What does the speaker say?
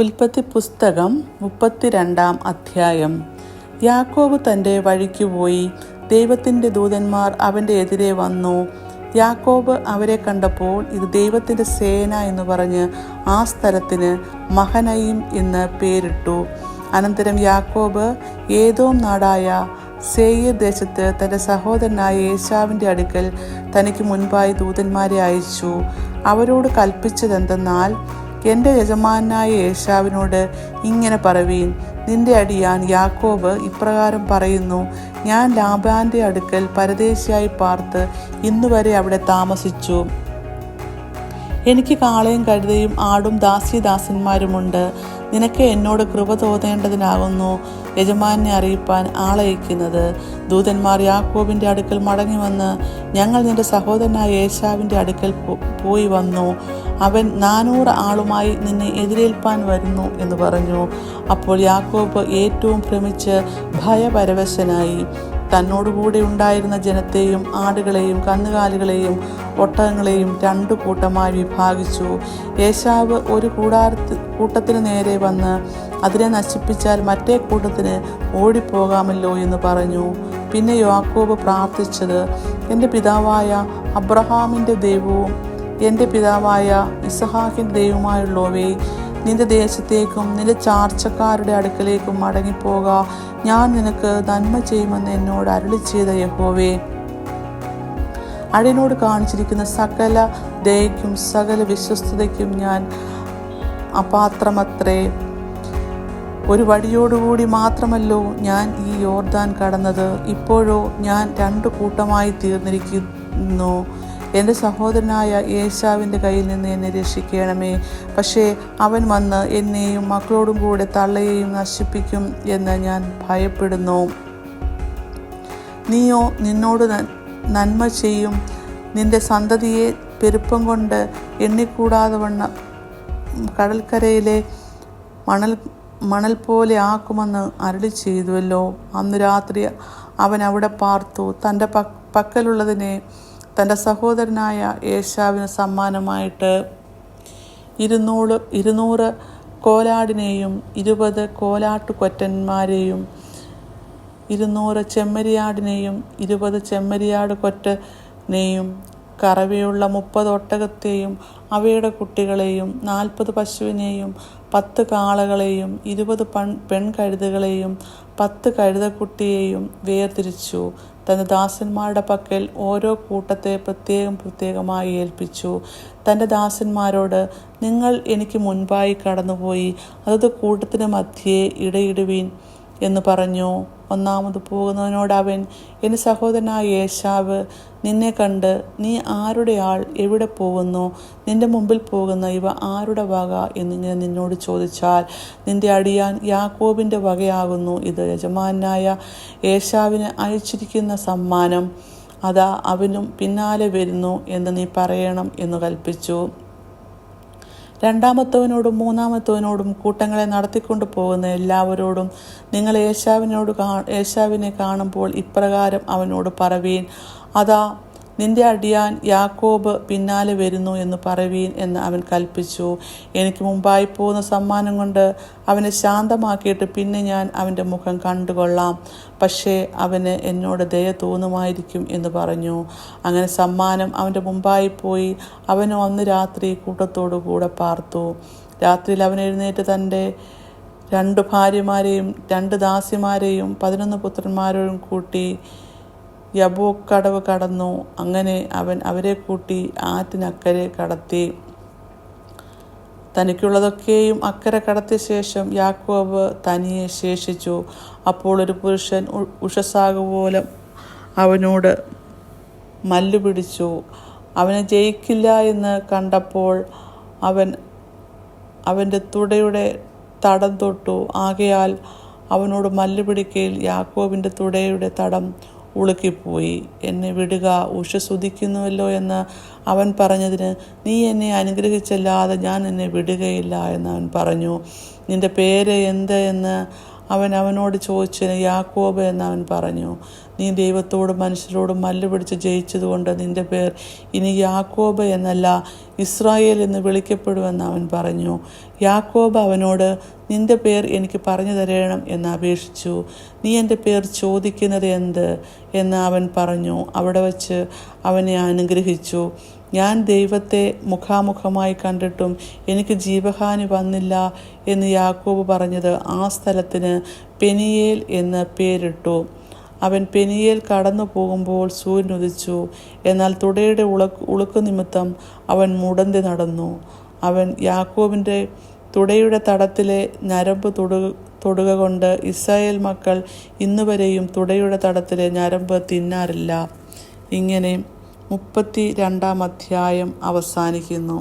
ഉൽപ്പത്തി പുസ്തകം 32 അധ്യായം. യാക്കോബ് തൻ്റെ വഴിക്ക് പോയി. ദൈവത്തിൻ്റെ ദൂതന്മാർ അവൻ്റെ എതിരെ വന്നു. യാക്കോബ് അവരെ കണ്ടപ്പോൾ ഇത് ദൈവത്തിൻ്റെ സേന എന്ന് പറഞ്ഞ് ആ സ്ഥലത്തിന് മഹനയീം എന്ന് പേരിട്ടു. അനന്തരം യാക്കോബ് ഏദോം നാടായ സേയീർ ദേശത്ത് തൻ്റെ സഹോദരനായ ഏശാവിൻ്റെ അടുക്കൽ തനിക്ക് മുൻപായി ദൂതന്മാരെ അയച്ചു. അവരോട് കൽപ്പിച്ചതെന്തെന്നാൽ, എൻ്റെ യജമാനായ ഏശാവിനോട് ഇങ്ങനെ പറവീൻ, നിന്റെ അടിയാൻ യാക്കോബ് ഇപ്രകാരം പറയുന്നു, ഞാൻ ലാബാൻ്റെ അടുക്കൽ പരദേശിയായി പാർത്ത് ഇന്നുവരെ അവിടെ താമസിച്ചു. എനിക്ക് കാളയും കഴുതയും ആടും ദാസീദാസന്മാരുമുണ്ട്. നിനക്ക് എന്നോട് കൃപ തോന്നേണ്ടതിനാകുന്നു യജമാനെ അറിയിപ്പാൻ ആളയക്കുന്നത്. ദൂതന്മാർ യാക്കോബിൻ്റെ അടുക്കൽ മടങ്ങി വന്ന്, ഞങ്ങൾ നിന്റെ സഹോദരനായ ഏശാവിൻ്റെ അടുക്കൽ പോയി വന്നു. അവൻ 400 ആളുമായി നിന്നെ എതിരേൽപ്പാൻ വരുന്നു എന്ന് പറഞ്ഞു. അപ്പോൾ യാക്കോബ് ഏറ്റവും ഭ്രമിച്ച് ഭയപരവശനായി. തന്നോടുകൂടെ ഉണ്ടായിരുന്ന ജനത്തെയും ആടുകളെയും കന്നുകാലികളെയും ഒട്ടകങ്ങളെയും 2 കൂട്ടമായി വിഭാഗിച്ചു. ഏശാവ് ഒരു കൂട്ടത്തിന് നേരെ വന്ന് അതിനെ നശിപ്പിച്ചാൽ മറ്റേ കൂട്ടത്തിന് ഓടിപ്പോകാമല്ലോ എന്ന് പറഞ്ഞു. പിന്നെ യാക്കോബ് പ്രാർത്ഥിച്ചത്, എൻ്റെ പിതാവായ അബ്രഹാമിൻ്റെ ദൈവവും എൻ്റെ പിതാവായ ഇസഹാക്കിൻ്റെ ദൈവമായുള്ളവേ, നിന്റെ ദേശത്തേക്കും നിന്റെ ചാർച്ചക്കാരുടെ അടുക്കലേക്കും മടങ്ങിപ്പോക. ഞാൻ നിനക്ക് നന്മ ചെയ്യുമെന്ന് എന്നോട് അരുളി ചെയ്ത യഹോവേ, അടിയനോട് കാണിച്ചിരിക്കുന്ന സകല ദയയ്ക്കും സകല വിശ്വസ്തതയ്ക്കും ഞാൻ അപാത്രമത്രേ. ഒരു വടിയോടുകൂടി മാത്രമല്ലോ ഞാൻ ഈ യോർദാൻ കടന്നത്. ഇപ്പോഴോ ഞാൻ 2 കൂട്ടമായി തീർന്നിരിക്കുന്നു. എൻ്റെ സഹോദരനായ ഏശാവിൻ്റെ കയ്യിൽ നിന്ന് എന്നെ രക്ഷിക്കണമേ. പക്ഷേ അവൻ വന്ന് എന്നെയും മക്കളോടും കൂടെ തള്ളയെയും നശിപ്പിക്കും എന്ന് ഞാൻ ഭയപ്പെടുന്നു. നീയോ നിന്നോട് നന്മ ചെയ്യും, നിന്റെ സന്തതിയെ പെരുപ്പം കൊണ്ട് എണ്ണിക്കൂടാതെ വണ്ണം കടൽക്കരയിലെ മണൽ പോലെ ആക്കുമെന്ന് അരുളി ചെയ്തുവല്ലോ. അന്ന് രാത്രി അവൻ അവിടെ പാർത്തു. തൻ്റെ പക്കലുള്ളതിനെ തൻ്റെ സഹോദരനായ ഏശാവിന് സമ്മാനമായിട്ട് 200 കോലാടിനെയും 20 കോലാട്ടുകൊറ്റന്മാരെയും 200 ചെമ്മരിയാടിനെയും 20 ചെമ്മരിയാട് കൊറ്റനെയും കറവയുള്ള 30 ഒട്ടകത്തെയും അവയുടെ കുട്ടികളെയും 40 പശുവിനെയും 10 കാളകളെയും 20 പെൺകഴുതകളെയും 10 കഴുതക്കുട്ടിയെയും വേർതിരിച്ചു. തൻ്റെ ദാസന്മാരുടെ പക്കൽ ഓരോ കൂട്ടത്തെ പ്രത്യേകമായി ഏൽപ്പിച്ചു. തൻ്റെ ദാസന്മാരോട്, നിങ്ങൾ എനിക്ക് മുൻപായി കടന്നുപോയി അതത് കൂട്ടത്തിന് മധ്യേ ഇടയിടുവീൻ എന്ന് പറഞ്ഞു. ഒന്നാമത് പോകുന്നവനോട് അവൻ, എൻ്റെ സഹോദരനായ ഏശാവ് നിന്നെ കണ്ട്, നീ ആരുടെ ആൾ, എവിടെ പോകുന്നു, നിന്റെ മുമ്പിൽ പോകുന്ന ഇവ ആരുടെ വക എന്നിങ്ങനെ നിന്നോട് ചോദിച്ചാൽ, നിന്റെ അടിയാൻ യാക്കോബിൻ്റെ വകയാകുന്നു ഇത്. യജമാനായ ഏശാവിന് അയച്ചിരിക്കുന്ന സമ്മാനം, അതാ അവനും പിന്നാലെ വരുന്നു എന്ന് നീ പറയണം എന്ന് കൽപ്പിച്ചു. 2-മത്തവനോടും 3-മത്തവനോടും കൂട്ടങ്ങളെ നടത്തിക്കൊണ്ടു പോകുന്ന എല്ലാവരോടും നിങ്ങൾ ഏശാവിനെ കാണുമ്പോൾ ഇപ്രകാരം അവനോട് പറവീൻ, അതാ നിന്റെ അടിയാൻ യാക്കോബ് പിന്നാലെ വരുന്നു എന്ന് പറവീൻ എന്ന് അവൻ കൽപ്പിച്ചു. എനിക്ക് മുമ്പായി പോകുന്ന സമ്മാനം കൊണ്ട് അവനെ ശാന്തമാക്കിയിട്ട് പിന്നെ ഞാൻ അവൻ്റെ മുഖം കണ്ടുകൊള്ളാം. പക്ഷേ അവന് എന്നോട് ദയ തോന്നുമായിരിക്കും എന്ന് പറഞ്ഞു. അങ്ങനെ സമ്മാനം അവൻ്റെ മുമ്പായി പോയി. അവന് അന്ന് രാത്രി കൂട്ടത്തോടു കൂടെ പാർത്തു. രാത്രിയിൽ അവൻ എഴുന്നേറ്റ് തൻ്റെ 2 ഭാര്യമാരെയും 2 ദാസിമാരെയും 11 പുത്രന്മാരെയും കൂട്ടി യബ്ബോക്ക് കടവ് കടന്നു. അങ്ങനെ അവൻ അവരെ കൂട്ടി ആറ്റിനക്കരെ കടത്തി. തനിക്കുള്ളതൊക്കെയും അക്കരെ കടത്തിയ ശേഷം യാക്കോബ് തനിയെ ശേഷിച്ചു. അപ്പോൾ ഒരു പുരുഷൻ ഉഷസാകുപോലെ അവനോട് മല്ലു പിടിച്ചു. അവനെ ജയിക്കില്ല എന്ന് കണ്ടപ്പോൾ അവൻ അവൻ്റെ തുടയുടെ തടം തൊട്ടു. ആകയാൽ അവനോട് മല്ലു പിടിക്കയിൽ യാക്കോബിൻ്റെ തുടയുടെ തടം ഉളുക്കിപ്പോയി. എന്നെ വിടുക, ഉഷസ്സുദിക്കുന്നുവല്ലോ എന്ന് അവൻ പറഞ്ഞതിന്, നീ എന്നെ അനുഗ്രഹിച്ചല്ലാതെ ഞാൻ നിന്നെ വിടുകയില്ല എന്ന് അവൻ പറഞ്ഞു. നിന്റെ പേര് എന്ത് എന്ന് അവൻ അവനോട് ചോദിച്ചതിന് യാക്കോബ് എന്ന് അവൻ പറഞ്ഞു. നീ ദൈവത്തോടും മനുഷ്യരോടും മല്ല് പിടിച്ച് ജയിച്ചതുകൊണ്ട് നിന്റെ പേർ ഇനി യാക്കോബ് എന്നല്ല ഇസ്രായേൽ എന്ന് വിളിക്കപ്പെടുമെന്ന് അവൻ പറഞ്ഞു. യാക്കോബ് അവനോട്, നിന്റെ പേർ എനിക്ക് പറഞ്ഞു തരണം എന്ന് അപേക്ഷിച്ചു. നീ എൻ്റെ പേർ ചോദിക്കുന്നത് എന്ത് എന്ന് അവൻ പറഞ്ഞു. അവിടെ വച്ച് അവനെ അനുഗ്രഹിച്ചു. ഞാൻ ദൈവത്തെ മുഖാമുഖമായി കണ്ടിട്ടും എനിക്ക് ജീവഹാനി വന്നില്ല എന്ന് യാക്കോബ് പറഞ്ഞത് ആ സ്ഥലത്തിന് പെനിയേൽ എന്ന് പേരിട്ടു. അവൻ പെനിയേൽ കടന്നു പോകുമ്പോൾ സൂര്യൻ ഉദിച്ചു. എന്നാൽ തുടയുടെ ഉളുക്ക് നിമിത്തം അവൻ മുടന്തി നടന്നു. അവൻ യാക്കോബിൻ്റെ തുടയുടെ തടത്തിലെ ഞരമ്പ് തൊടുക കൊണ്ട് ഇസ്രായേൽ മക്കൾ ഇന്നുവരെയും തുടയുടെ തടത്തിലെ ഞരമ്പ് തിന്നാറില്ല. ഇങ്ങനെ 32 അധ്യായം അവസാനിക്കുന്നു.